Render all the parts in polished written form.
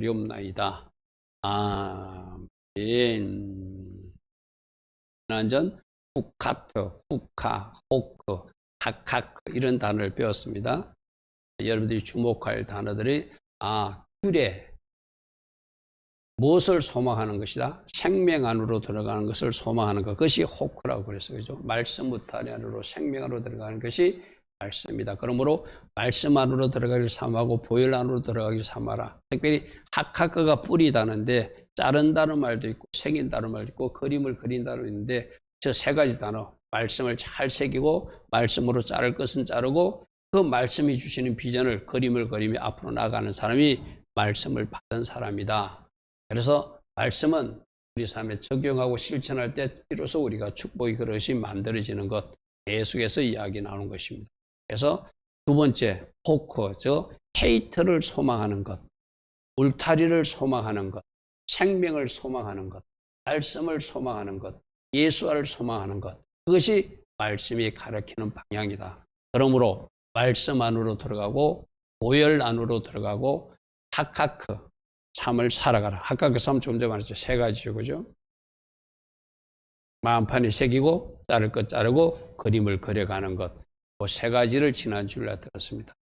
기도드리옵나이다. 아멘. 지난전 후카트, 후카, 호크, 카카크 이런 단어를 배웠습니다. 여러분들이 주목할 단어들이 규례, 무엇을 소망하는 것이다? 생명 안으로 들어가는 것을 소망하는 것, 그것이 호크라고 그랬어요. 그죠? 말씀 무탈 안으로 생명 안으로 들어가는 것이 말씀이다. 그러므로 말씀 안으로 들어가기를 삼하고 보혈 안으로 들어가기를 삼하라. 특별히 하카크가 뿌리다는데 자른다는 말도 있고 새긴다는 말도 있고 그림을 그린다는 있는데 저 세 가지 단어, 말씀을 잘 새기고 말씀으로 자를 것은 자르고 그 말씀이 주시는 비전을 그림을 그리며 앞으로 나가는 사람이 말씀을 받은 사람이다. 그래서 말씀은 우리 삶에 적용하고 실천할 때 비로소 우리가 축복의 그릇이 만들어지는 것, 계속해서 이야기 나오는 것입니다. 그래서 두 번째, 호크, 헤이트를 소망하는 것, 울타리를 소망하는 것, 생명을 소망하는 것, 말씀을 소망하는 것, 예수를 소망하는 것, 그것이 말씀이 가르치는 방향이다. 그러므로 말씀 안으로 들어가고 보혈 안으로 들어가고 하카크, 삶을 살아가라. 하카크 삶 조금 전에 말했죠. 세 가지죠. 그죠? 마음판에 새기고 자를 것 자르고 그림을 그려가는 것, 그 세 가지를 지난주에 들었습니다.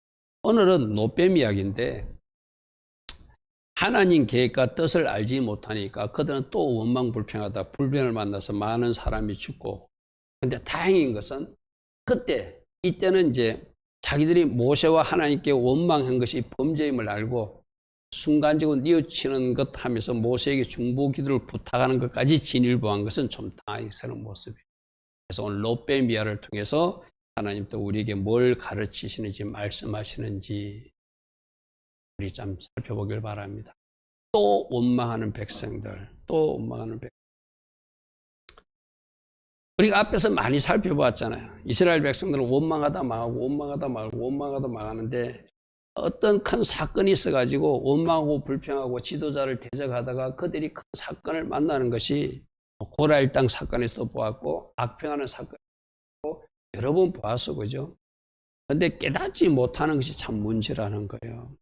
오늘은 노뱀 이야기인데 하나님 계획과 뜻을 알지 못하니까 그들은 또 원망불평하다 불변을 만나서 많은 사람이 죽고, 근데 다행인 것은 이때는 이제 자기들이 모세와 하나님께 원망한 것이 범죄임을 알고 순간적으로 뉘우치는 것 하면서 모세에게 중보 기도를 부탁하는 것까지 진일보한 것은 좀 당황스러운 모습이에요. 그래서 오늘 롯뱀이야를 통해서 하나님 또 우리에게 뭘 가르치시는지 말씀하시는지 우리 좀 살펴보길 바랍니다. 또 원망하는 백성들, 우리가 앞에서 많이 살펴보았잖아요. 이스라엘 백성들은 원망하다 망하고 원망하다 말고 원망하다 망하는데 어떤 큰 사건이 있어가지고 원망하고 불평하고 지도자를 대적하다가 그들이 큰 사건을 만나는 것이 고라 일당 사건에서도 보았고 악평하는 사건에서도 여러 번 보았어. 그죠? 근데 깨닫지 못하는 것이 참 문제라는 거예요.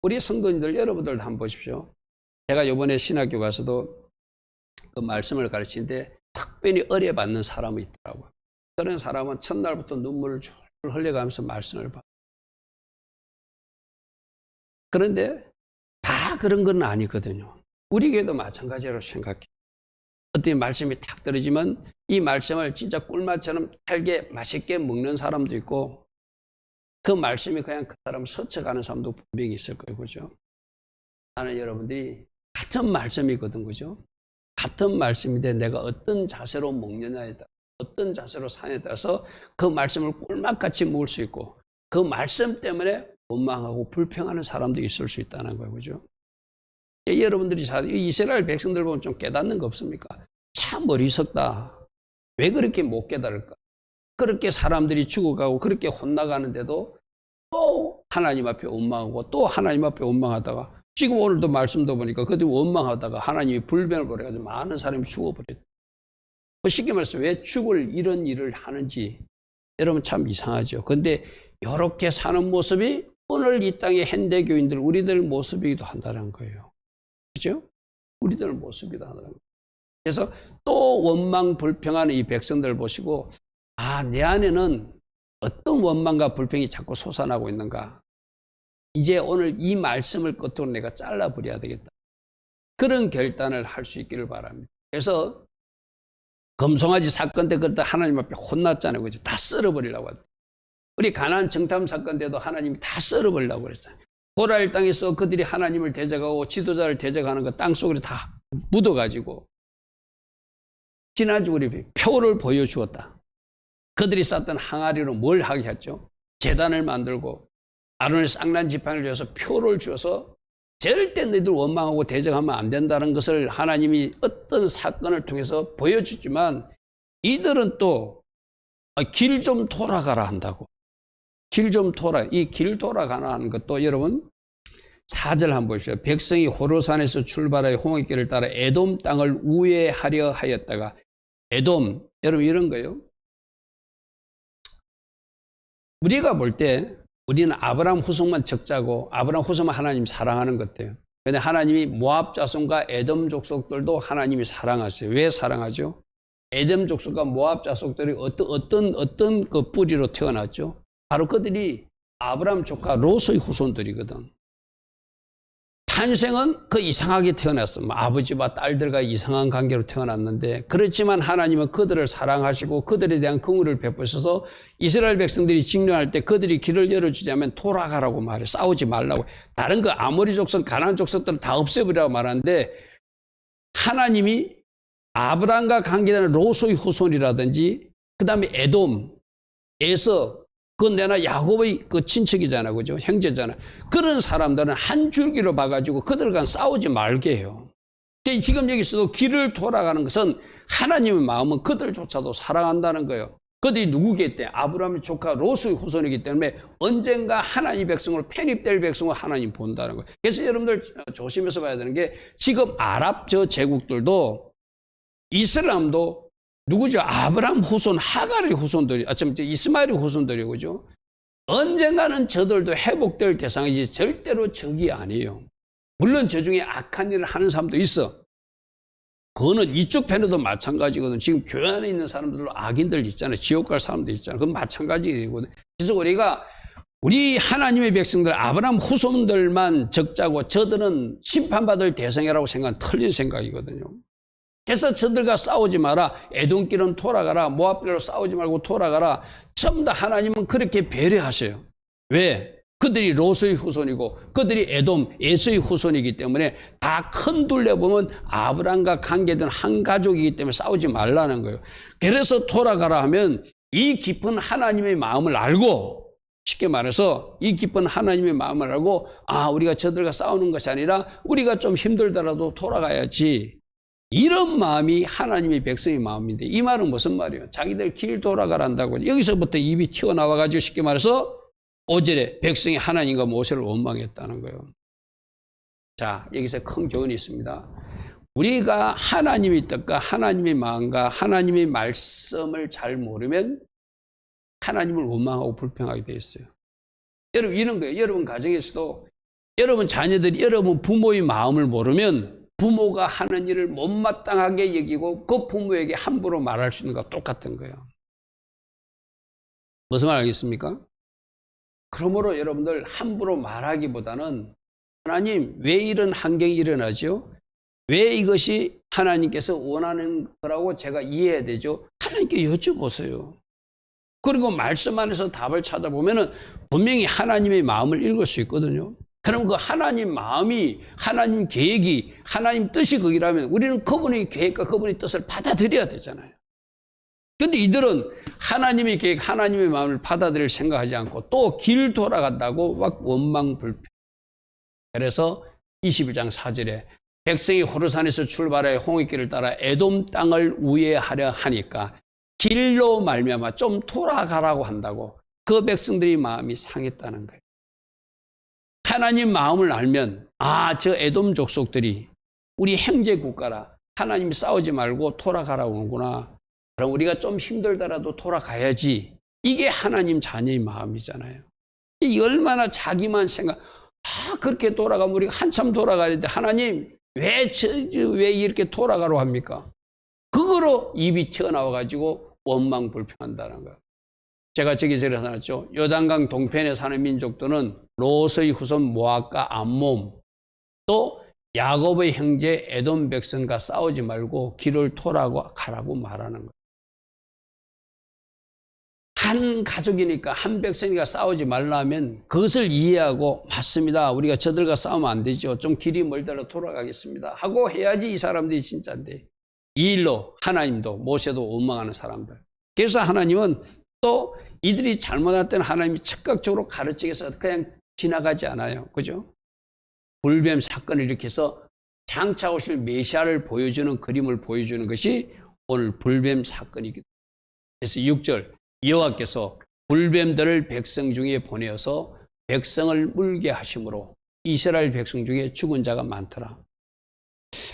우리 성도님들 여러분들 한번 보십시오. 제가 이번에 신학교 가서도 그 말씀을 가르치는데 특별히 의뢰받는 사람이 있더라고요. 그런 사람은 첫날부터 눈물을 줄 흘려가면서 말씀을 받아요. 그런데 다 그런 건 아니거든요. 우리에게도 마찬가지로 생각해요. 어떤 말씀이 탁 떨어지면 이 말씀을 진짜 꿀맛처럼 달게 맛있게 먹는 사람도 있고 그 말씀이 그냥 그 사람을 스쳐가는 사람도 분명히 있을 거예요. 그죠? 나는 여러분들이 같은 말씀이거든. 그죠? 같은 말씀인데 내가 어떤 자세로 먹느냐에 따라 어떤 자세로 사냐에 따라서 그 말씀을 꿀맛같이 먹을 수 있고 그 말씀 때문에 원망하고 불평하는 사람도 있을 수 있다는 거예요. 그죠? 여러분들이 이스라엘 백성들 보면 좀 깨닫는 거 없습니까? 참 어리석다. 왜 그렇게 못 깨달을까? 그렇게 사람들이 죽어가고 그렇게 혼나가는데도 또 하나님 앞에 원망하고 또 하나님 앞에 원망하다가 지금 오늘도 말씀도 보니까 그들 원망하다가 하나님이 불변을 벌여가지고 많은 사람이 죽어버렸다. 쉽게 말해서 왜 죽을 이런 일을 하는지 여러분 참 이상하죠. 그런데 이렇게 사는 모습이 오늘 이 땅의 현대교인들 우리들 모습이기도 한다는 거예요. 그죠? 우리들 모습이기도 한다는 거예요. 그래서 또 원망 불평하는 이 백성들 보시고 내 안에는 어떤 원망과 불평이 자꾸 솟아나고 있는가. 이제 오늘 이 말씀을 끝으로 내가 잘라버려야 되겠다. 그런 결단을 할 수 있기를 바랍니다. 그래서 금송아지 사건 때 그때 하나님 앞에 혼났잖아요. 그죠? 다 썰어버리려고 하더라고요. 우리 가나안 정탐 사건 때도 하나님이 다 썰어버리려고 그랬어요. 고라일 땅에서 그들이 하나님을 대적하고 지도자를 대적하는 거 땅속으로 다 묻어가지고 지난주 우리 표를 보여주었다. 그들이 쌓던 항아리로 뭘 하게 했죠? 제단을 만들고 아론의 쌍난 지팡이를 줘서 표를 주어서 절대 너희들 원망하고 대적하면 안 된다는 것을 하나님이 어떤 사건을 통해서 보여주지만 이들은 또 길 좀 돌아가라 한다고. 길 좀 이 길 돌아가라는 것도 여러분 4절 한번 보십시오. 백성이 호로산에서 출발하여 홍해길을 따라 에돔 땅을 우회하려 하였다가 에돔, 여러분 이런 거예요. 우리가 볼 때 우리는 아브라함 후손만 적자고 아브라함 후손만 하나님 사랑하는 것 같아요. 근데 하나님이 모압 자손과 에돔 족속들도 하나님이 사랑하세요. 왜 사랑하죠? 에돔 족속과 모압 자손들이 어떤 그 뿌리로 태어났죠? 바로 그들이 아브라함 조카 롯의 후손들이거든. 탄생은 그 이상하게 태어났어. 아버지와 딸들과 이상한 관계로 태어났는데, 그렇지만 하나님은 그들을 사랑하시고 그들에 대한 긍휼을 베푸셔서 이스라엘 백성들이 직면할 때 그들이 길을 열어주자면 돌아가라고 말해. 싸우지 말라고. 다른 그 아모리 족속, 가나안 족속들은 다 없애버리라고 말하는데, 하나님이 아브라함과 관계되는 롯의 후손이라든지, 그 다음에 에돔, 에서, 그건 내나 야곱의 그 친척이잖아, 그죠? 형제잖아. 그런 사람들은 한 줄기로 봐가지고 그들과 싸우지 말게 해요. 지금 여기서도 길을 돌아가는 것은 하나님의 마음은 그들조차도 사랑한다는 거예요. 그들이 누구겠대? 아브라함의 조카 롯의 후손이기 때문에 언젠가 하나님의 백성으로 편입될 백성을 하나님 본다는 거예요. 그래서 여러분들 조심해서 봐야 되는 게, 지금 아랍 저 제국들도 이슬람도 누구죠? 아브라함 후손, 하갈의 후손들이, 이스마엘의 후손들이, 그죠? 언젠가는 저들도 회복될 대상이지 절대로 적이 아니에요. 물론 저 중에 악한 일을 하는 사람도 있어. 그거는 이쪽 편에도 마찬가지거든. 지금 교회 안에 있는 사람들도 악인들 있잖아요. 지옥 갈 사람도 있잖아요. 그건 마찬가지 일이거든. 그래서 우리 하나님의 백성들, 아브라함 후손들만 적자고 저들은 심판받을 대상이라고 생각하는 틀린 생각이거든요. 그래서 저들과 싸우지 마라. 에돔길은 돌아가라. 모압길로 싸우지 말고 돌아가라. 전부 다 하나님은 그렇게 배려하셔요. 왜? 그들이 롯의 후손이고 그들이 에돔, 에서의 후손이기 때문에 다 큰 둘레 보면 아브라함과 관계된 한 가족이기 때문에 싸우지 말라는 거예요. 그래서 돌아가라 하면 이 깊은 하나님의 마음을 알고, 쉽게 말해서 이 깊은 하나님의 마음을 알고, 우리가 저들과 싸우는 것이 아니라 우리가 좀 힘들더라도 돌아가야지. 이런 마음이 하나님의 백성의 마음인데, 이 말은 무슨 말이에요? 자기들 길 돌아가란다고. 여기서부터 입이 튀어나와가지고 쉽게 말해서 5절에 백성이 하나님과 모세를 원망했다는 거예요. 자, 여기서 큰 교훈이 있습니다. 우리가 하나님의 뜻과 하나님의 마음과 하나님의 말씀을 잘 모르면 하나님을 원망하고 불평하게 돼 있어요. 여러분, 이런 거예요. 여러분 가정에서도 여러분 자녀들이 여러분 부모의 마음을 모르면 부모가 하는 일을 못마땅하게 여기고 그 부모에게 함부로 말할 수 있는 것과 똑같은 거예요. 무슨 말 알겠습니까? 그러므로 여러분들 함부로 말하기보다는, 하나님 왜 이런 환경이 일어나죠? 왜 이것이 하나님께서 원하는 거라고 제가 이해해야 되죠? 하나님께 여쭤보세요. 그리고 말씀 안에서 답을 찾아보면은 분명히 하나님의 마음을 읽을 수 있거든요. 그럼 그 하나님 마음이, 하나님 계획이, 하나님 뜻이 거기라면 우리는 그분의 계획과 그분의 뜻을 받아들여야 되잖아요. 근데 이들은 하나님의 계획, 하나님의 마음을 받아들일 생각하지 않고 또 길 돌아간다고 막 원망불평. 그래서 21장 4절에 백성이 호르산에서 출발해 홍해길을 따라 에돔 땅을 우회하려 하니까 길로 말미암아 좀 돌아가라고 한다고 그 백성들이 마음이 상했다는 거예요. 하나님 마음을 알면, 저 에돔 족속들이 우리 형제 국가라, 하나님이 싸우지 말고 돌아가라고 하는구나. 그럼 우리가 좀 힘들더라도 돌아가야지. 이게 하나님 자녀의 마음이잖아요. 이 얼마나 자기만 생각, 그렇게 돌아가면 우리가 한참 돌아가야 되는데 하나님 왜 이렇게 돌아가라고 합니까? 그거로 입이 튀어나와가지고 원망불평한다는 거예요. 제가 저기 살았죠. 요단강 동편에 사는 민족들은 롯의 후손 모압과 암몬, 또 야곱의 형제 에돔 백성과 싸우지 말고 길을 돌아가라고 말하는 거예요. 한 가족이니까, 한 백성이니까 싸우지 말라면 그것을 이해하고, 맞습니다, 우리가 저들과 싸우면 안 되죠, 좀 길이 멀더라도 돌아가겠습니다 하고 해야지 이 사람들이 진짜인데, 이 일로 하나님도 모세도 원망하는 사람들. 그래서 하나님은 또 이들이 잘못할 때는 하나님이 즉각적으로 가르치기 위해서 그냥 지나가지 않아요. 그죠? 불뱀 사건을 일으켜서 장차 오실 메시아를 보여주는 그림을 보여주는 것이 오늘 불뱀 사건이기도 합니다. 그래서 6절, 여호와께서 불뱀들을 백성 중에 보내어서 백성을 물게 하심으로 이스라엘 백성 중에 죽은 자가 많더라.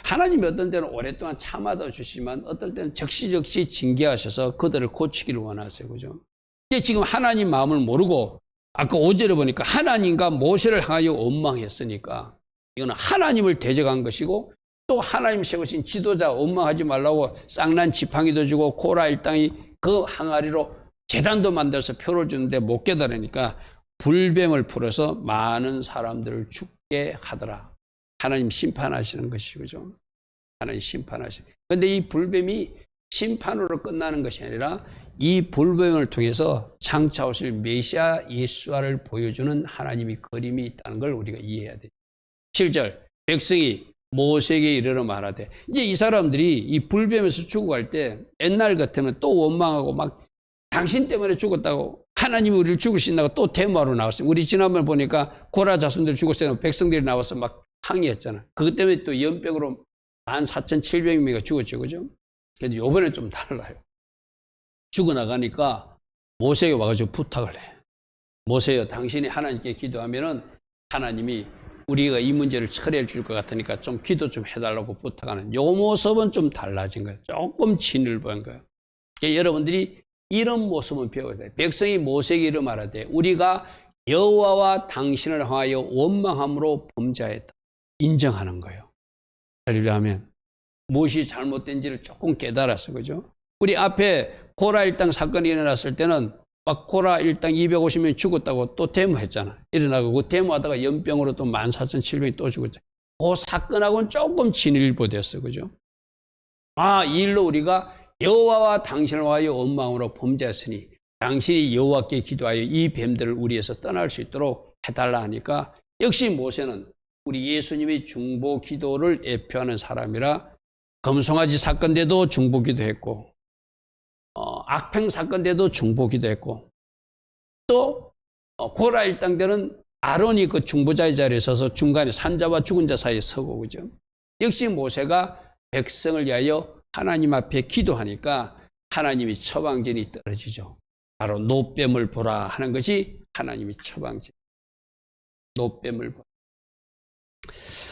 하나님이 어떤 때는 오랫동안 참아다 주시지만 어떨 때는 적시적시 징계하셔서 그들을 고치기를 원하세요. 그죠? 근데 지금 하나님 마음을 모르고, 아까 5절에 보니까 하나님과 모세를 향하여 원망했으니까 이거는 하나님을 대적한 것이고 또 하나님 세우신 지도자 원망하지 말라고 쌍난 지팡이도 주고 코라 일당이 그 항아리로 제단도 만들어서 표를 주는데 못 깨달으니까 불뱀을 풀어서 많은 사람들을 죽게 하더라. 하나님 심판하시는 것이죠. 그죠? 하나님 심판하시는. 그런데 이 불뱀이 심판으로 끝나는 것이 아니라 이 불뱀을 통해서 장차 오실 메시아 예수와를 보여주는 하나님의 그림이 있다는 걸 우리가 이해해야 돼요. 7절 백성이 모세에게 이르러 말하되, 이제 이 사람들이 이 불뱀에서 죽어갈 때 옛날 같으면 또 원망하고 막 당신 때문에 죽었다고 하나님이 우리를 죽으신다고 또 데모하러 나왔어요. 우리 지난번에 보니까 고라 자손들이 죽었을 때 백성들이 나와서 막 항의했잖아. 그것 때문에 또 연병으로 14,700명이 죽었죠. 그죠? 근데 요번엔 좀 달라요. 죽어나가니까 모세에게 와가지고 부탁을 해. 모세여, 당신이 하나님께 기도하면은 하나님이 우리가 이 문제를 처리해 줄 것 같으니까 좀 기도 좀 해달라고 부탁하는 요 모습은 좀 달라진 거예요. 조금 진을 보인 거예요. 그러니까 여러분들이 이런 모습은 배워야 돼요. 백성이 모세에게 이르 말하되 우리가 여호와와 당신을 향하여 원망함으로 범죄하였다. 인정하는 거예요. 할렐루야 하면 무엇이 잘못된지를 조금 깨달았어. 그죠? 우리 앞에 고라 일당 사건이 일어났을 때는 막 고라 일당 250명이 죽었다고 또 데모했잖아. 일어나고 그 데모하다가 연병으로 또 14,700명이 또 죽었잖아. 그 사건하고는 조금 진일보됐어. 그죠? 아, 이 일로 우리가 여호와와 당신을 위하여 원망으로 범죄했으니 당신이 여호와께 기도하여 이 뱀들을 우리에서 떠날 수 있도록 해달라 하니까 역시 모세는 우리 예수님의 중보 기도를 예표하는 사람이라 금송아지 사건 때도 중보 기도했고 악평 사건 때도 중보 기도했고 또 고라 일당 때는 아론이 그 중보자의 자리에 서서 중간에 산자와 죽은 자 사이에 서고 그죠? 역시 모세가 백성을 위하여 하나님 앞에 기도하니까 하나님이 처방전이 떨어지죠. 바로 노뱀을 보라 하는 것이 하나님이 처방전. 노뱀을 보라.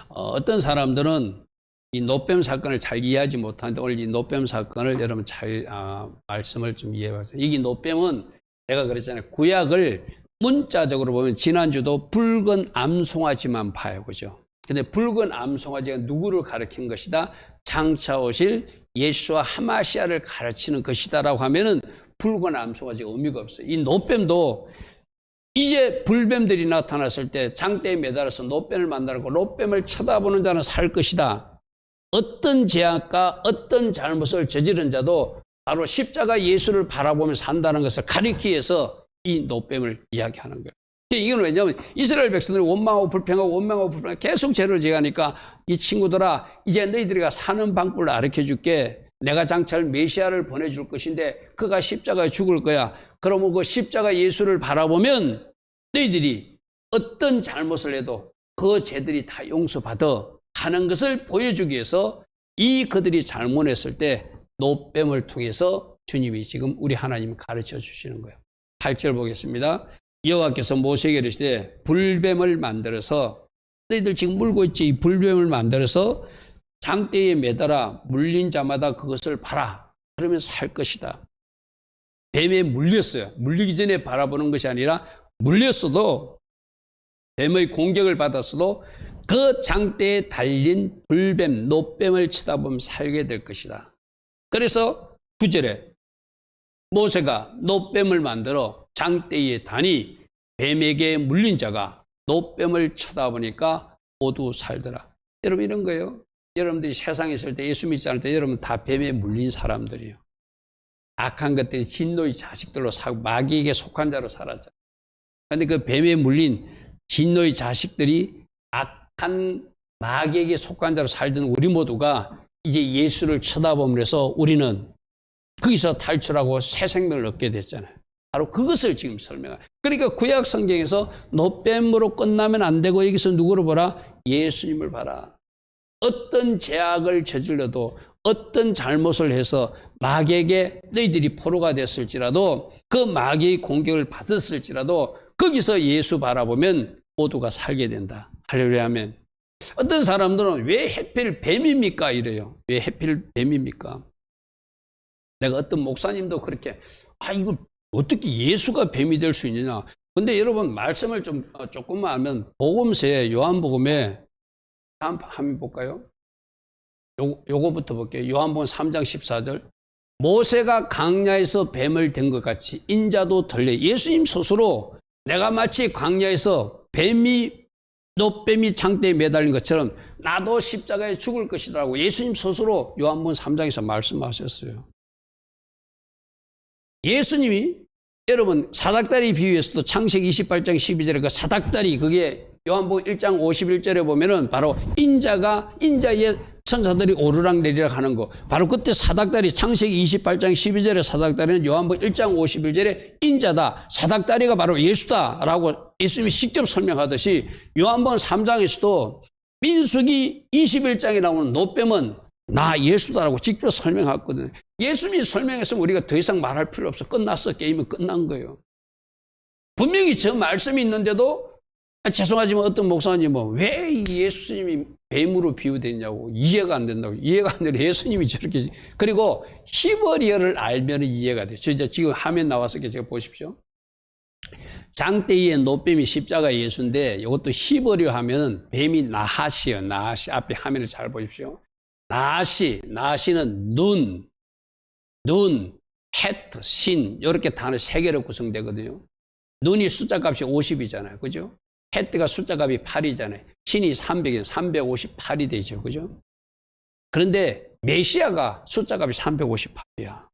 어떤 사람들은 이 노뱀 사건을 잘 이해하지 못하는데 오늘 이 노뱀 사건을 여러분 잘 말씀을 좀 이해해보세요. 이 노뱀은 내가 그랬잖아요. 구약을 문자적으로 보면 지난주도 붉은 암송아지만 봐요. 그죠? 근데 붉은 암송아지가 누구를 가리킨 것이다? 장차 오실 예수와 하마시아를 가르치는 것이다라고 하면은 붉은 암송아지가 의미가 없어요. 이 노뱀도 이제 불뱀들이 나타났을 때 장대에 매달아서 노뱀을 만나고 노뱀을 쳐다보는 자는 살 것이다. 어떤 죄악과 어떤 잘못을 저지른 자도 바로 십자가 예수를 바라보며 산다는 것을 가리키기 위해서 이 노뱀을 이야기하는 거예요. 이건 왜냐하면 이스라엘 백성들이 원망하고 불평하고 계속 죄를 지으니까 이 친구들아 이제 너희들이가 사는 방법을 가르쳐 줄게. 내가 장차 메시아를 보내줄 것인데 그가 십자가에 죽을 거야. 그러면 그 십자가 예수를 바라보면 너희들이 어떤 잘못을 해도 그 죄들이 다 용서받아 하는 것을 보여주기 위해서 이 그들이 잘못했을 때 노뱀을 통해서 주님이 지금 우리 하나님 가르쳐 주시는 거예요. 8절 보겠습니다. 여호와께서 모세에게 이르시되 불뱀을 만들어서 너희들 지금 물고 있지 이 불뱀을 만들어서 장대에 매달아 물린 자마다 그것을 봐라. 그러면 살 것이다. 뱀에 물렸어요. 물리기 전에 바라보는 것이 아니라 물렸어도 뱀의 공격을 받았어도 그 장대에 달린 불뱀, 노뱀을 쳐다보면 살게 될 것이다. 그래서 9절에 모세가 노뱀을 만들어 장대에 다니 뱀에게 물린 자가 노뱀을 쳐다보니까 모두 살더라. 여러분 이런 거예요. 여러분들이 세상에 있을 때 예수 믿지 않을 때 여러분 다 뱀에 물린 사람들이에요. 악한 것들이 진노의 자식들로 살고 마귀에게 속한 자로 살았잖아요. 그런데 그 뱀에 물린 진노의 자식들이 악한 마귀에게 속한 자로 살던 우리 모두가 이제 예수를 쳐다보면서 우리는 거기서 탈출하고 새 생명을 얻게 됐잖아요. 바로 그것을 지금 설명해요. 그러니까 구약 성경에서 노뱀으로 끝나면 안 되고 여기서 누구를 보라? 예수님을 봐라. 어떤 죄악을 저질러도 어떤 잘못을 해서 마귀에게 너희들이 포로가 됐을지라도 그 마귀의 공격을 받았을지라도 거기서 예수 바라보면 모두가 살게 된다. 할렐루야 하면 어떤 사람들은 왜 하필 뱀입니까? 이래요. 왜 하필 뱀입니까? 내가 어떤 목사님도 그렇게 이거 어떻게 예수가 뱀이 될 수 있느냐. 근데 여러분 말씀을 조금만 알면 복음서에 요한복음에 다음 한번 볼까요? 요거부터 볼게요. 요한복음 3장 14절. 모세가 광야에서 뱀을 든 것 같이 인자도 덜려. 예수님 스스로 내가 마치 광야에서 노뱀이 장대에 매달린 것처럼 나도 십자가에 죽을 것이라고 예수님 스스로 요한복음 3장에서 말씀하셨어요. 예수님이 여러분 사닥다리 비유에서도 창세기 28장 12절에 그 사닥다리 그게 요한복음 1장 51절에 보면은 바로 인자의 천사들이 오르락내리락 하는 거. 바로 그때 사닥다리 창세기 28장 12절의 사닥다리는 요한복음 1장 51절에 인자다. 사닥다리가 바로 예수다라고 예수님이 직접 설명하듯이 요한복음 3장에서도 민수기 21장에 나오는 노뱀은 나 예수다라고 직접 설명했거든요. 예수님이 설명했으면 우리가 더 이상 말할 필요 없어. 끝났어. 게임은 끝난 거예요. 분명히 저 말씀이 있는데도 죄송하지만 어떤 목사님은 왜 예수님이 뱀으로 비유됐냐고 이해가 안 된다고. 이해가 안 되는 예수님이 저렇게. 그리고 히브리어를 알면 이해가 돼요. 지금 화면 나와서 제가 보십시오. 장대의 노뱀이 십자가 예수인데 이것도 히브리어 하면 뱀이 나하시요. 나하시. 앞에 화면을 잘 보십시오. 나하시는 눈, 헤트, 신 이렇게 단어 3개로 구성되거든요. 눈이 숫자 값이 50이잖아요. 그죠? 헤트가 숫자 값이 8이잖아요. 신이 300이면 358이 되죠. 그죠? 그런데 메시아가 숫자 값이 358이야.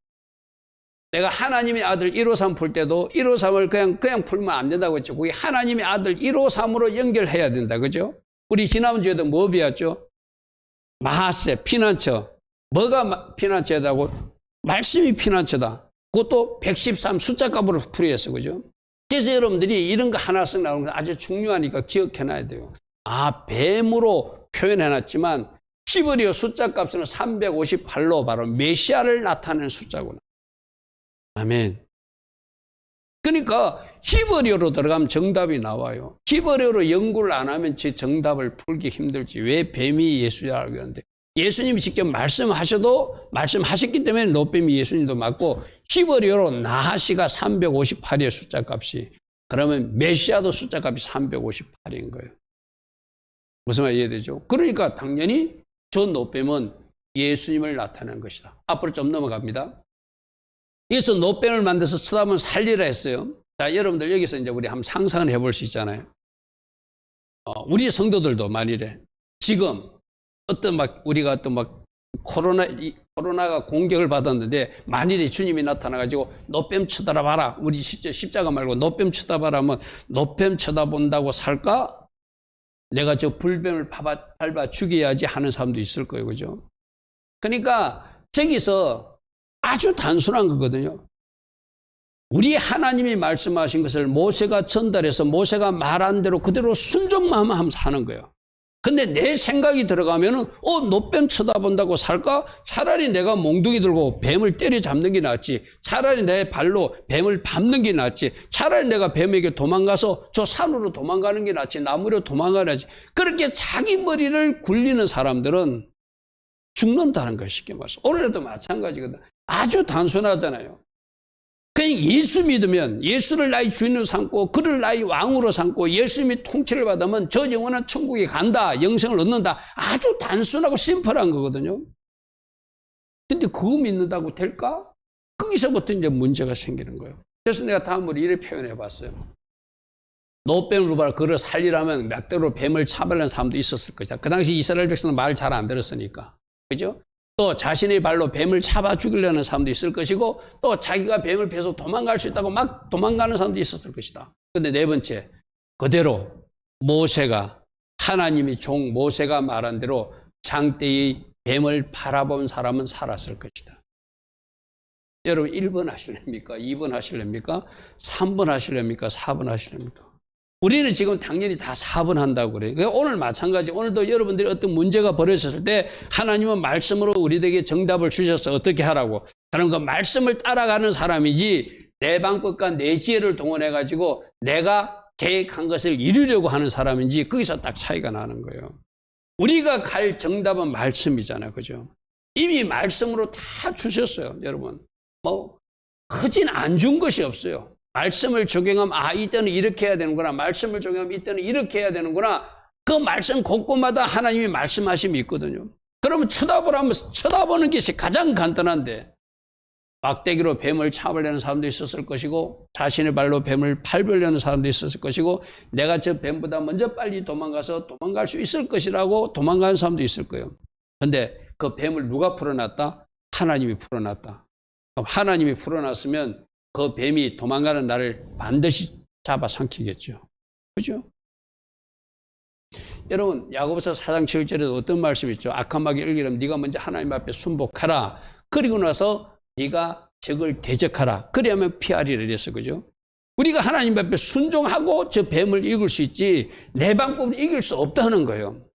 내가 하나님의 아들 153 풀 때도 153을 그냥 풀면 안 된다고 했죠. 그게 하나님의 아들 153으로 연결해야 된다. 그죠? 우리 지난주에도 뭐 배웠죠? 마하세, 피난처. 뭐가 피난처다고? 말씀이 피난처다. 그것도 113 숫자 값으로 풀이했어. 그죠? 그래서 여러분들이 이런 거 하나씩 나오는 거 아주 중요하니까 기억해놔야 돼요. 뱀으로 표현해놨지만 히브리어 숫자 값은 358로 바로 메시아를 나타내는 숫자구나. 아멘. 그러니까 히브리어로 들어가면 정답이 나와요. 히브리어로 연구를 안 하면 제 정답을 풀기 힘들지. 왜 뱀이 예수냐고 하는데 예수님이 직접 말씀하셨기 때문에 노뱀이 예수님도 맞고 히브리어로 나하시가 358이에요. 숫자 값이. 그러면 메시아도 숫자 값이 358인 거예요. 무슨 말 이해되죠? 그러니까 당연히 저 노뱀은 예수님을 나타내는 것이다. 앞으로 좀 넘어갑니다. 그래서 노뱀을 만들어서 쳐다보면 살리라 했어요. 자, 여러분들 여기서 이제 우리 한번 상상을 해볼 수 있잖아요. 우리 성도들도 만일에 지금 우리가 코로나가 공격을 받았는데 만일에 주님이 나타나가지고 노뱀 쳐다봐라. 우리 십자가 말고 노뱀 쳐다봐라 하면 노뱀 쳐다본다고 살까? 내가 저 불뱀을 밟아 죽여야지 하는 사람도 있을 거예요. 그죠? 그러니까 저기서 아주 단순한 거거든요. 우리 하나님이 말씀하신 것을 모세가 전달해서 모세가 말한 대로 그대로 순종만 하면 사는 거예요. 근데 내 생각이 들어가면은 노뱀 쳐다본다고 살까? 차라리 내가 몽둥이 들고 뱀을 때려잡는 게 낫지. 차라리 내 발로 뱀을 밟는 게 낫지. 차라리 내가 뱀에게 도망가서 저 산으로 도망가는 게 낫지. 나무로 도망가야지. 그렇게 자기 머리를 굴리는 사람들은 죽는다는 걸 쉽게 말해서. 오늘도 마찬가지거든. 아주 단순하잖아요. 그냥 예수 믿으면 예수를 나의 주인으로 삼고 그를 나의 왕으로 삼고 예수님이 통치를 받으면 저 영혼은 천국에 간다. 영생을 얻는다. 아주 단순하고 심플한 거거든요. 근데 그거 믿는다고 될까? 거기서부터 이제 문제가 생기는 거예요. 그래서 내가 다음으로 이렇게 표현해 봤어요. 노뱀을 봐라. 그를 살리려면 멱대로 뱀을 차버리는 사람도 있었을 것이다. 그 당시 이스라엘 백성은 말 잘 안 들었으니까. 그죠? 또 자신의 발로 뱀을 잡아 죽이려는 사람도 있을 것이고 또 자기가 뱀을 패서 도망갈 수 있다고 막 도망가는 사람도 있었을 것이다. 근데 네 번째, 그대로 모세가 하나님이 종 모세가 말한 대로 장대의 뱀을 바라본 사람은 살았을 것이다. 여러분 1번 하실랍니까? 2번 하실랍니까? 3번 하실랍니까? 4번 하실랍니까? 우리는 지금 당연히 다 4번 한다고 그래요. 오늘 마찬가지. 오늘도 여러분들이 어떤 문제가 벌어졌을 때 하나님은 말씀으로 우리에게 정답을 주셔서 어떻게 하라고. 그런 그 말씀을 따라가는 사람이지 내 방법과 내 지혜를 동원해가지고 내가 계획한 것을 이루려고 하는 사람인지 거기서 딱 차이가 나는 거예요. 우리가 갈 정답은 말씀이잖아요. 그죠? 이미 말씀으로 다 주셨어요. 여러분. 크진 안 준 것이 없어요. 말씀을 적용하면 이때는 이렇게 해야 되는구나. 말씀을 적용하면 이때는 이렇게 해야 되는구나. 그 그 말씀 곳곳마다 하나님이 말씀하심이 있거든요. 그러면 쳐다보라면 쳐다보는 것이 가장 간단한데, 막대기로 뱀을 잡으려는 사람도 있었을 것이고, 자신의 발로 뱀을 밟으려는 사람도 있었을 것이고, 내가 저 뱀보다 먼저 빨리 도망가서 도망갈 수 있을 것이라고 도망가는 사람도 있을 거예요. 근데 그 뱀을 누가 풀어놨다? 하나님이 풀어놨다. 그럼 하나님이 풀어놨으면 그 뱀이 도망가는 나를 반드시 잡아삼키겠죠. 그죠? 여러분, 야고보서 4장 7절에도 어떤 말씀이 있죠? 악한 마귀 일기름 네가 먼저 하나님 앞에 순복하라. 그리고 나서 네가 적을 대적하라. 그래야만 피하리라 이랬어. 그죠? 우리가 하나님 앞에 순종하고 저 뱀을 이길 수 있지 내 방법으로 이길 수 없다는 거예요.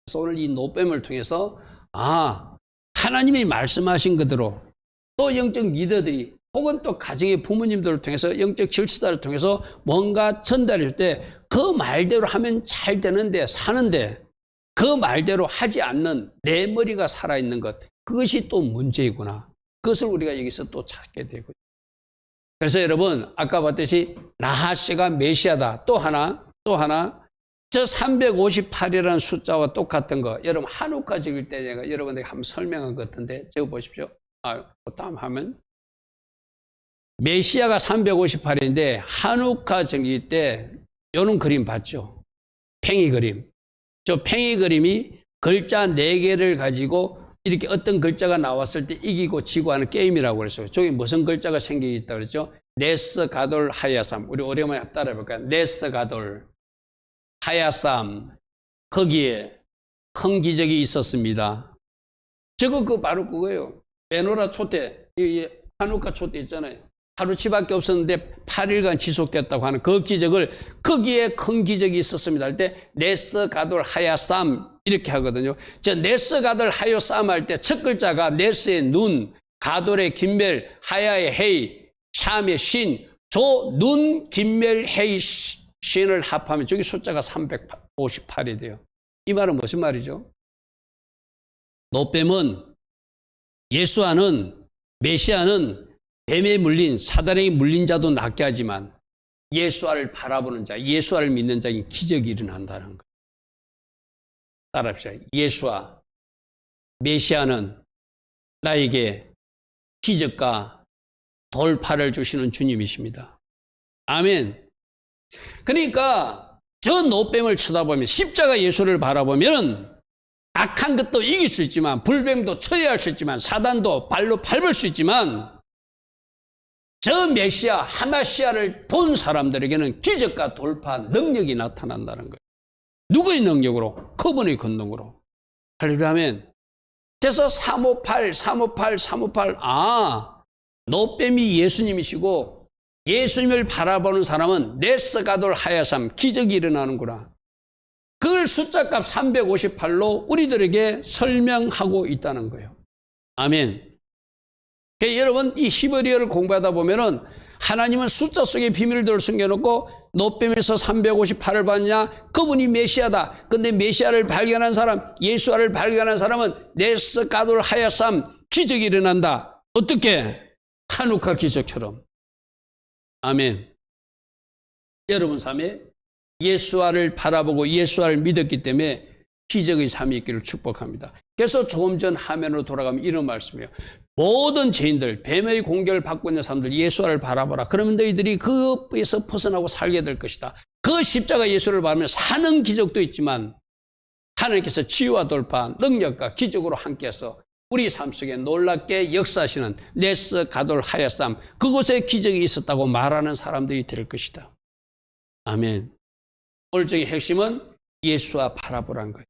그래서 오늘 이 노뱀을 통해서 하나님이 말씀하신 그대로 또 영적 리더들이 혹은 또 가정의 부모님들을 통해서 영적 질서자를 통해서 뭔가 전달해 줄 때 그 말대로 하면 잘 되는데 사는데 그 말대로 하지 않는 내 머리가 살아있는 것, 그것이 또 문제이구나. 그것을 우리가 여기서 또 찾게 되고. 그래서 여러분, 아까 봤듯이 나하시가 메시아다. 또 하나 저 358이라는 숫자와 똑같은 거, 여러분 한우카 적일 때 내가 여러분에게 한번 설명한 것 같은데 적어 보십시오. 다음 하면 메시아가 358인데 한우카 적일 때 요런 그림 봤죠? 팽이 그림. 저 팽이 그림이 글자 4개를 가지고 이렇게 어떤 글자가 나왔을 때 이기고 지고 하는 게임이라고 그랬어요. 저기 무슨 글자가 생기겠다 그랬죠? 네스 가돌 하야삼. 우리 오랜만에 따라해 볼까요? 네스 가돌 하야삼. 거기에 큰 기적이 있었습니다. 저거 바로 그거예요. 메노라 초대, 이 한우카 초대 있잖아요. 하루치밖에 없었는데 8일간 지속됐다고 하는 그 기적을, 거기에 큰 기적이 있었습니다 할 때 네스 가돌 하야삼 이렇게 하거든요. 저 네스 가돌 하야삼 할 때 첫 글자가 네스의 눈, 가돌의 김멜, 하야의 헤이, 샴의 신, 조, 눈, 김멜, 헤이, 신을 합하면 저기 숫자가 358이 돼요. 이 말은 무슨 말이죠? 노뱀은 예수와는 메시아는 뱀에 물린, 사단에게 물린 자도 낫게 하지만 예수와를 바라보는 자, 예수와를 믿는 자에게 기적이 일어난다는 거예요. 따라합시다. 예수와 메시아는 나에게 기적과 돌파를 주시는 주님이십니다. 아멘. 그러니까 저 노뱀을 쳐다보면, 십자가 예수를 바라보면 악한 것도 이길 수 있지만, 불뱀도 처리할 수 있지만, 사단도 발로 밟을 수 있지만, 저 메시아 하마시아를 본 사람들에게는 기적과 돌파 능력이 나타난다는 거예요. 누구의 능력으로? 그분의 권능으로. 할렐루야 하면. 그래서 358 노뱀이 예수님이시고 예수님을 바라보는 사람은 네스가돌 하야삼, 기적이 일어나는구나. 그걸 숫자값 358로 우리들에게 설명하고 있다는 거예요. 아멘. 여러분, 이 히브리어를 공부하다 보면은 하나님은 숫자 속에 비밀들을 숨겨놓고 노뱀에서 358을 봤냐? 그분이 메시아다. 근데 메시아를 발견한 사람, 예수와를 발견한 사람은 네스 가돌 하야삼, 기적이 일어난다. 어떻게? 한우카 기적처럼. 아멘. 여러분 삶에 예수와를 바라보고 예수와를 믿었기 때문에 기적의 삶이 있기를 축복합니다. 그래서 조금 전 화면으로 돌아가면 이런 말씀이에요. 모든 죄인들, 뱀의 공격을 받고 있는 사람들 예수와를 바라보라. 그러면 너희들이 그에서 벗어나고 살게 될 것이다. 그 십자가 예수를 바라면 사는 기적도 있지만 하나님께서 치유와 돌파, 능력과 기적으로 함께해서 우리 삶 속에 놀랍게 역사하시는 네스 가돌 하야삼, 그곳에 기적이 있었다고 말하는 사람들이 될 것이다. 아멘. 오늘 적의 핵심은 예수와 바라보라는 거예요.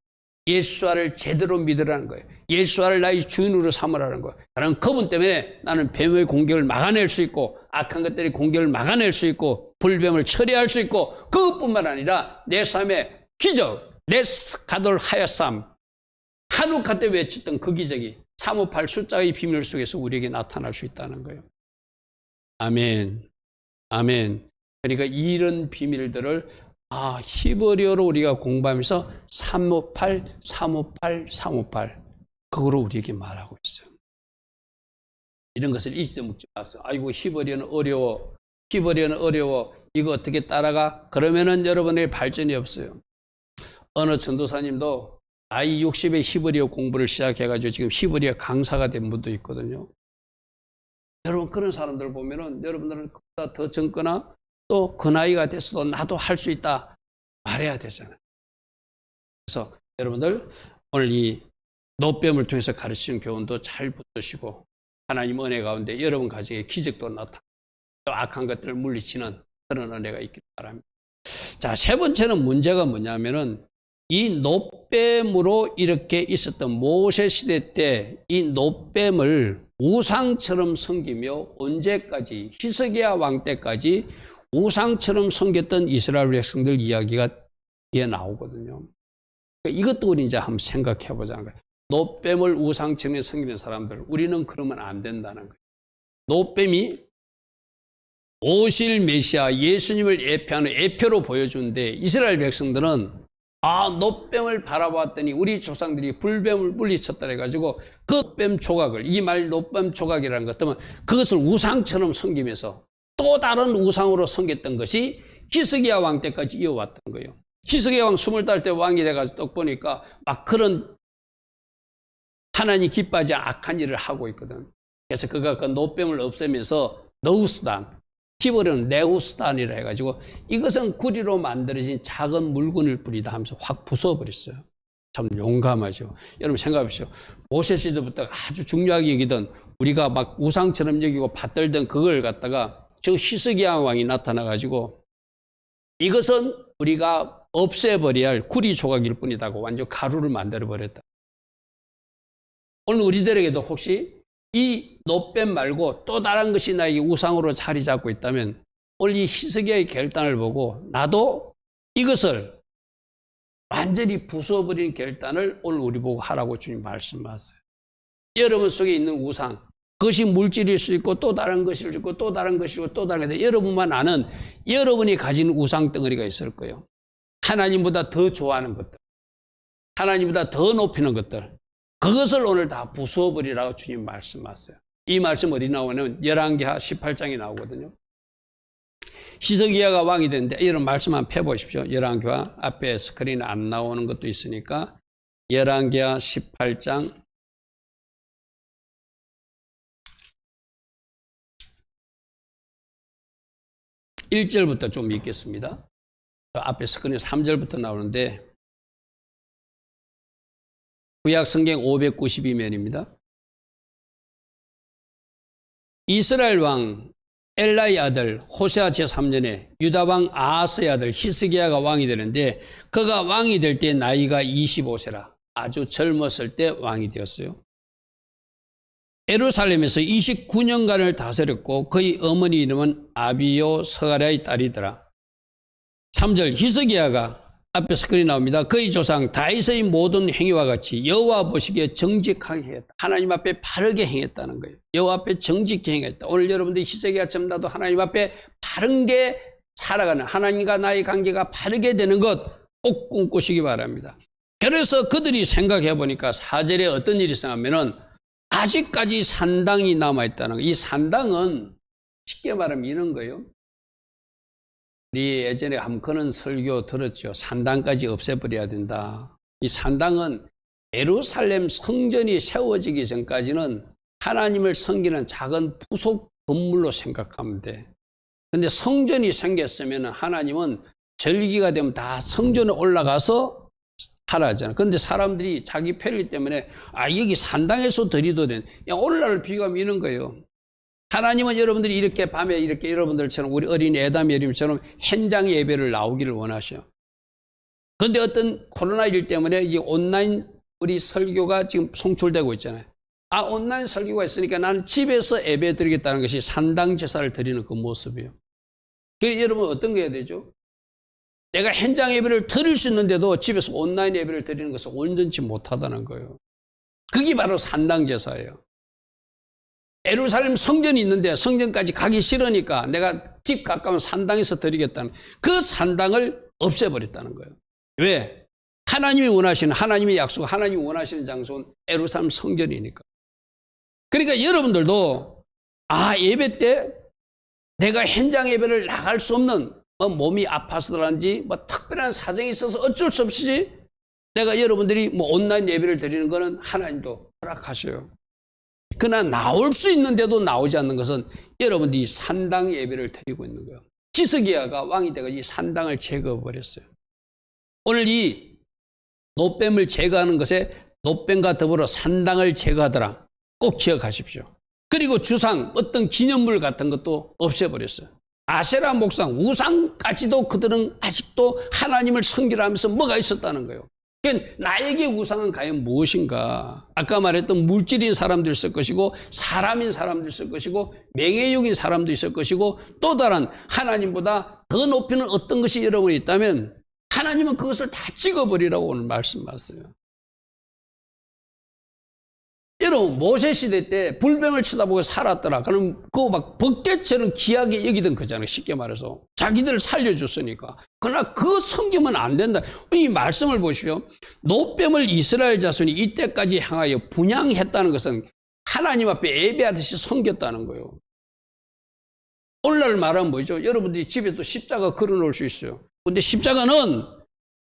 예수와를 제대로 믿으라는 거예요. 예수와를 나의 주인으로 삼으라는 거예요. 나는 그분 때문에 나는 뱀의 공격을 막아낼 수 있고, 악한 것들의 공격을 막아낼 수 있고, 불뱀을 처리할 수 있고, 그것뿐만 아니라 내 삶의 기적, 네스 가돌 하야삼, 한우카 때 외쳤던 그 기적이 358 숫자의 비밀 속에서 우리에게 나타날 수 있다는 거예요. 아멘. 아멘. 그러니까 이런 비밀들을 히브리어로 우리가 공부하면서 358, 358, 358 그거로 우리에게 말하고 있어요. 이런 것을 잊어먹지 마세요. 아이고 히브리어는 어려워. 히브리어는 어려워. 이거 어떻게 따라가? 그러면은 여러분의 발전이 없어요. 어느 전도사님도 나이 60에 히브리어 공부를 시작해가지고 지금 히브리어 강사가 된 분도 있거든요. 여러분 그런 사람들 보면은 여러분들은 그보다 더 젊거나 또 그 나이가 됐어도 나도 할 수 있다 말해야 되잖아요. 그래서 여러분들 오늘 이 노뱀을 통해서 가르치는 교훈도 잘 붙드시고 하나님 은혜 가운데 여러분 가정에 기적도 나타나고 또 악한 것들을 물리치는 그런 은혜가 있길 바랍니다. 자, 세 번째는 문제가 뭐냐면은 이 노뱀으로 이렇게 있었던 모세 시대 때 이 노뱀을 우상처럼 섬기며 언제까지 히스기야 왕 때까지 우상처럼 섬겼던 이스라엘 백성들 이야기가 뒤에 나오거든요. 이것도 우리 이제 한번 생각해 보자는 거예요. 노뱀을 우상처럼 섬기는 사람들, 우리는 그러면 안 된다는 거예요. 노뱀이 오실 메시아 예수님을 예표하는 예표로 보여주는데 이스라엘 백성들은 노뱀을 바라봤더니 우리 조상들이 불뱀을 물리쳤다 해가지고 그 뱀 조각을, 이 말 노뱀 조각이라는 것 때문에 그것을 우상처럼 섬기면서 또 다른 우상으로 섬겼던 것이 히스기야 왕 때까지 이어왔던 거예요. 히스기야 왕 20달 때 왕이 돼가지고 딱 보니까 막 그런 하나님 기뻐하지 않은 악한 일을 하고 있거든. 그래서 그가 그 노뱀을 없애면서 너우스단, 히브리어는 네후스단이라 해가지고 이것은 구리로 만들어진 작은 물건을 뿌리다 하면서 확 부숴버렸어요. 참 용감하죠. 여러분 생각해보시오. 모세 시대부터 아주 중요하게 여기던 우리가 막 우상처럼 여기고 받들던 그걸 갖다가 저 히스기야 왕이 나타나가지고 이것은 우리가 없애버려야 할 구리 조각일 뿐이다고 완전 가루를 만들어버렸다. 오늘 우리들에게도 혹시 이 노뱀 말고 또 다른 것이 나에게 우상으로 자리 잡고 있다면 오늘 이 히스기야의 결단을 보고 나도 이것을 완전히 부숴버리는 결단을 오늘 우리 보고 하라고 주님 말씀하세요. 여러분 속에 있는 우상, 그것이 물질일 수 있고 또 다른 것일 수 있고 또 다른 것이고 또 다른 것인데 여러분만 아는 여러분이 가진 우상 덩어리가 있을 거예요. 하나님보다 더 좋아하는 것들, 하나님보다 더 높이는 것들, 그것을 오늘 다 부숴버리라고 주님 말씀하세요. 이 말씀 어디 나오냐면 열왕기하 18장에 나오거든요. 히스기야가 왕이 됐는데 이런 말씀 한번 펴보십시오. 열왕기하 앞에 스크린에 안 나오는 것도 있으니까 열왕기하 18장 1절부터 좀 읽겠습니다. 앞에 스크린에 3절부터 나오는데 구약 성경 592면입니다. 이스라엘 왕 엘라의 아들 호세아 제3년에 유다 왕 아하스의 아들 히스기야가 왕이 되는데 그가 왕이 될 때 나이가 25세라 아주 젊었을 때 왕이 되었어요. 예루살렘에서 29년간을 다스렸고 그의 어머니 이름은 아비요 스가랴의 딸이더라. 3절 히스기야가 앞에 스크린 나옵니다. 그의 조상 다윗의 모든 행위와 같이 여호와 보시기에 정직하게 했다. 하나님 앞에 바르게 행했다는 거예요. 여호와 앞에 정직히 행했다. 오늘 여러분들이 히스기야처럼 나도 하나님 앞에 바른 게 살아가는 하나님과 나의 관계가 바르게 되는 것 꼭 꿈꾸시기 바랍니다. 그래서 그들이 생각해 보니까 4절에 어떤 일이 있었냐면은 아직까지 산당이 남아있다는 거예요. 이 산당은 쉽게 말하면 이런 거예요. 우리 예전에 함커는 설교 들었죠. 산당까지 없애버려야 된다. 이 산당은 예루살렘 성전이 세워지기 전까지는 하나님을 섬기는 작은 부속 건물로 생각하면 돼. 근데 성전이 생겼으면 하나님은 절기가 되면 다 성전에 올라가서 하라잖아. 그런데 사람들이 자기 편리 때문에 여기 산당에서 드리도 된 오늘날 비유하면 이런 거예요. 하나님은 여러분들이 이렇게 밤에 이렇게 여러분들처럼 우리 어린 애담 예림처럼 현장 예배를 나오기를 원하셔요. 그런데 어떤 코로나1 때문에 이제 온라인 우리 설교가 지금 송출되고 있잖아요. 온라인 설교가 있으니까 나는 집에서 예배 드리겠다는 것이 산당 제사를 드리는 그 모습이에요. 그래서 여러분 어떤 거 해야 되죠? 내가 현장 예배를 드릴 수 있는데도 집에서 온라인 예배를 드리는 것을 온전치 못하다는 거예요. 그게 바로 산당 제사예요. 예루살렘 성전이 있는데 성전까지 가기 싫으니까 내가 집 가까운 산당에서 드리겠다는 그 산당을 없애버렸다는 거예요. 왜? 하나님이 원하시는 하나님의 약속, 하나님이 원하시는 장소는 예루살렘 성전이니까. 그러니까 여러분들도 예배 때 내가 현장 예배를 나갈 수 없는 몸이 아파서라든지 특별한 사정이 있어서 어쩔 수 없이 내가 여러분들이 뭐 온라인 예배를 드리는 거는 하나님도 허락하셔요. 그러나 나올 수 있는데도 나오지 않는 것은 여러분들이 산당 예배를 드리고 있는 거예요. 히스기야가 왕이 돼가지고 이 산당을 제거해버렸어요. 오늘 이 노뱀을 제거하는 것에 노뱀과 더불어 산당을 제거하더라. 꼭 기억하십시오. 그리고 주상, 어떤 기념물 같은 것도 없애버렸어요. 아세라 목상, 우상까지도 그들은 아직도 하나님을 섬기라면서 뭐가 있었다는 거예요. 그러니까 나에게 우상은 과연 무엇인가? 아까 말했던 물질인 사람도 있을 것이고 사람인 사람도 있을 것이고 명예욕인 사람도 있을 것이고 또 다른 하나님보다 더 높이는 어떤 것이 여러분이 있다면 하나님은 그것을 다 찍어버리라고 오늘 말씀하세요. 여러분 모세 시대 때 불뱀을 쳐다보고 살았더라. 그럼 그거 막 벗개처럼 귀하게 여기던 거잖아요. 쉽게 말해서 자기들을 살려줬으니까. 그러나 그 섬기면 안 된다. 이 말씀을 보십시오. 노뱀을 이스라엘 자손이 이때까지 향하여 분양했다는 것은 하나님 앞에 예배하듯이 섬겼다는 거예요. 오늘날 말하면 뭐죠? 여러분들이 집에 또 십자가 걸어놓을 수 있어요. 근데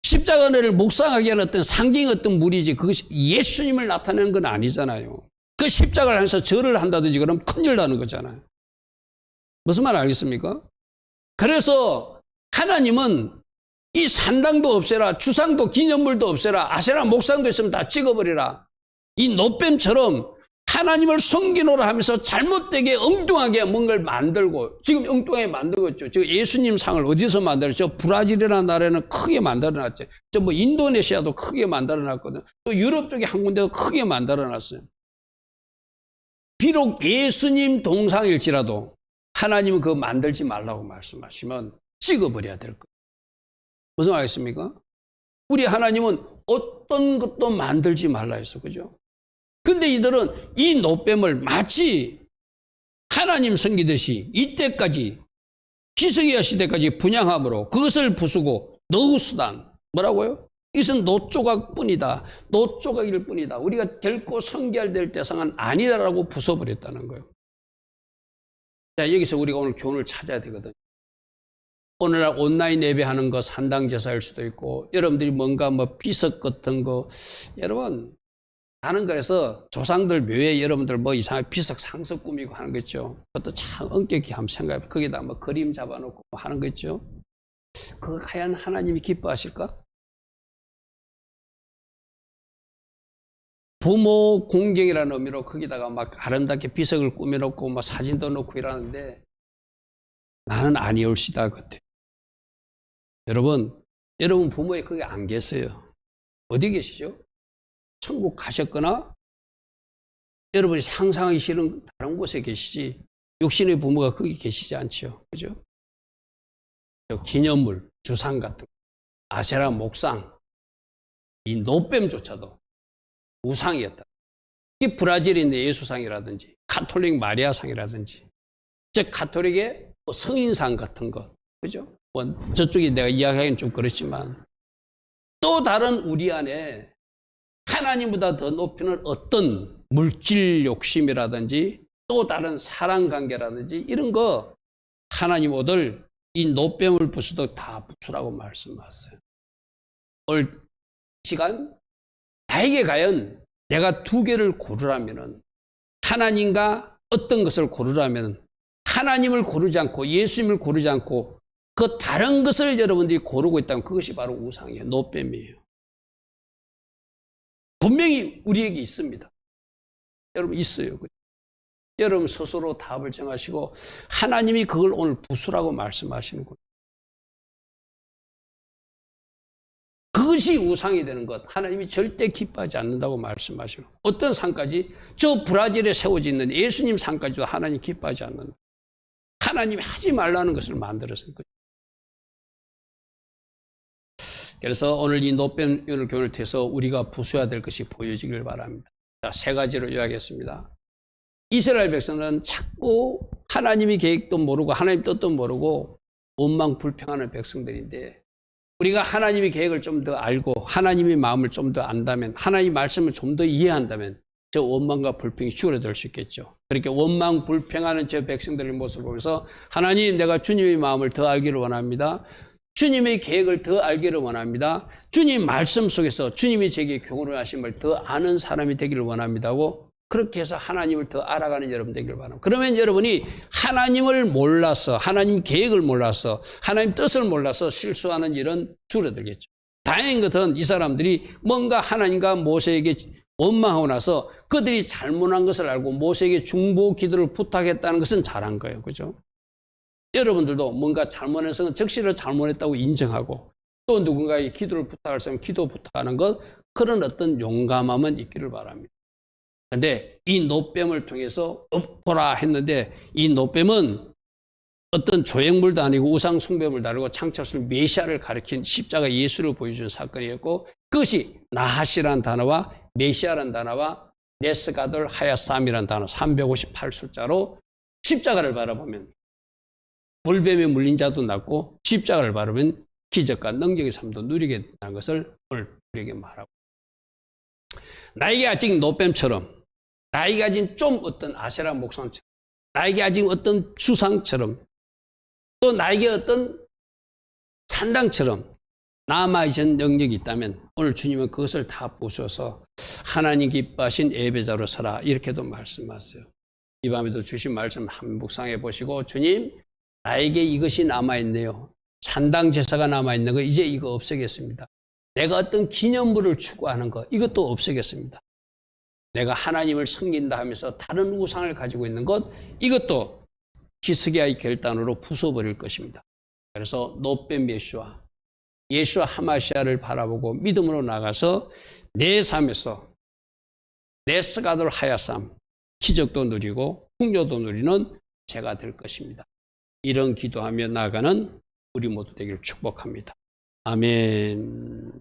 십자가를 묵상하게 하는 어떤 상징 어떤 물이지 그것이 예수님을 나타내는 건 아니잖아요. 그 십자가를 해서 절을 한다든지 그러면 큰일 나는 거잖아요. 무슨 말 알겠습니까? 그래서 하나님은 이 산당도 없애라, 주상도 기념물도 없애라, 아세라 목상도 있으면 다 찍어버리라. 이 노뱀처럼 하나님을 섬기노라 하면서 잘못되게 엉뚱하게 뭔가를 만들고 지금 엉뚱하게 만들고 있죠. 지금 예수님 상을 어디서 만들었죠? 브라질이라는 나라에는 크게 만들어놨죠. 저 뭐 인도네시아도 크게 만들어놨거든. 또 유럽 쪽에 한 군데도 크게 만들어놨어요. 비록 예수님 동상일지라도 하나님은 그거 만들지 말라고 말씀하시면 찍어버려야 될 거예요. 무슨 말이겠습니까? 우리 하나님은 어떤 것도 만들지 말라 했어. 그죠? 근데 이들은 이 노뱀을 마치 하나님 섬기듯이 이때까지 히스기야 시대까지 분양함으로 그것을 부수고 노후수단 뭐라고요? 이것은 노조각뿐이다. 노조각일 뿐이다. 우리가 결코 섬겨야 될 대상은 아니다라고 부숴버렸다는 거예요. 자, 여기서 우리가 오늘 교훈을 찾아야 되거든요. 오늘날 온라인 예배하는 거 산당제사일 수도 있고 여러분들이 뭔가 뭐 비석 같은 거 여러분 나는 그래서 조상들 묘에 여러분들 뭐 이상하게 비석 상석 꾸미고 하는 거 있죠. 그것도 참 엄격히 한번 생각해. 거기다 뭐 그림 잡아놓고 뭐 하는 거 있죠. 그거 과연 하나님이 기뻐하실까? 부모 공경이라는 의미로 거기다가 막 아름답게 비석을 꾸며놓고 막 사진도 넣고 이러는데 나는 아니올시다 같아요. 여러분 부모에 거기 안 계세요. 어디 계시죠? 천국 가셨거나 여러분이 상상하기 싫은 다른 곳에 계시지 육신의 부모가 거기 계시지 않죠. 그죠? 기념물, 주상 같은 거, 아세라 목상, 이 노뱀조차도 우상이었다. 이 브라질인의 예수상이라든지 가톨릭 마리아상이라든지 즉 가톨릭의 성인상 같은 것. 그죠? 뭐 저쪽이 내가 이야기하기는 좀 그렇지만 또 다른 우리 안에 하나님보다 더 높이는 어떤 물질 욕심이라든지 또 다른 사랑 관계라든지 이런 거 하나님 오늘 이 노뱀을 부수도 다 부수라고 말씀하세요. 오늘 시간 나에게 과연 내가 두 개를 고르라면은 하나님과 어떤 것을 고르라면 하나님을 고르지 않고 예수님을 고르지 않고 그 다른 것을 여러분들이 고르고 있다면 그것이 바로 우상이에요. 노뱀이에요. 분명히 우리에게 있습니다. 여러분 있어요. 여러분 스스로 답을 정하시고 하나님이 그걸 오늘 부수라고 말씀하시는 거예요. 그것이 우상이 되는 것 하나님이 절대 기뻐하지 않는다고 말씀하시고 어떤 상까지 저 브라질에 세워져 있는 예수님 상까지도 하나님 기뻐하지 않는다. 하나님이 하지 말라는 것을 만들었을 거예요. 그래서 오늘 이 노뱀 교훈을 통해서 우리가 부숴야 될 것이 보여지길 바랍니다. 자, 세 가지로 요약했습니다. 이스라엘 백성은 자꾸 하나님의 계획도 모르고 하나님 뜻도 모르고 원망 불평하는 백성들인데 우리가 하나님의 계획을 좀 더 알고 하나님의 마음을 좀 더 안다면 하나님의 말씀을 좀 더 이해한다면 저 원망과 불평이 줄어들 수 있겠죠. 그렇게 원망 불평하는 저 백성들의 모습을 보면서 하나님 내가 주님의 마음을 더 알기를 원합니다. 주님의 계획을 더 알기를 원합니다. 주님 말씀 속에서 주님이 제게 교훈을 하심을 더 아는 사람이 되기를 원합니다고 그렇게 해서 하나님을 더 알아가는 여러분 되기를 바랍니다. 그러면 여러분이 하나님을 몰라서 하나님 계획을 몰라서 하나님 뜻을 몰라서 실수하는 일은 줄어들겠죠. 다행인 것은 이 사람들이 뭔가 하나님과 모세에게 원망하고 나서 그들이 잘못한 것을 알고 모세에게 중보 기도를 부탁했다는 것은 잘한 거예요. 그죠? 여러분들도 뭔가 잘못해서 적시를 잘못했다고 인정하고 또 누군가의 기도를 부탁할 사람 기도 부탁하는 것 그런 어떤 용감함은 있기를 바랍니다. 그런데 이 노뱀을 통해서 엎어라 했는데 이 노뱀은 어떤 조형물도 아니고 우상 숭배물도 아니고 창조주 메시아를 가리킨 십자가 예수를 보여준 사건이었고 그것이 나하시라는 단어와 메시아라는 단어와 네스가돌 하야삼이라는 단어 358숫자로 십자가를 바라보면 불뱀에 물린 자도 낫고 십자가를 바라보면 기적과 능력의 삶도 누리게 된다는 것을 오늘 우리에게 말하고 나에게 아직 노뱀처럼 나에게 아직 좀 어떤 아세라 목상처럼 나에게 아직 어떤 주상처럼 또 나에게 어떤 산당처럼 남아있는 영역이 있다면 오늘 주님은 그것을 다 부수어서 하나님 기뻐하신 예배자로 서라 이렇게도 말씀하세요. 이 밤에도 주신 말씀 한번 묵상해 보시고 주님 나에게 이것이 남아있네요. 산당 제사가 남아있는 거 이제 이거 없애겠습니다. 내가 어떤 기념물을 추구하는 거 이것도 없애겠습니다. 내가 하나님을 섬긴다 하면서 다른 우상을 가지고 있는 것 이것도 히스기야의 결단으로 부숴버릴 것입니다. 그래서 노뱀 예수와 하마시아를 바라보고 믿음으로 나가서 내 삶에서 내 스가돌 하야삼 기적도 누리고 풍요도 누리는 제가 될 것입니다. 이런 기도하며 나아가는 우리 모두 되기를 축복합니다. 아멘.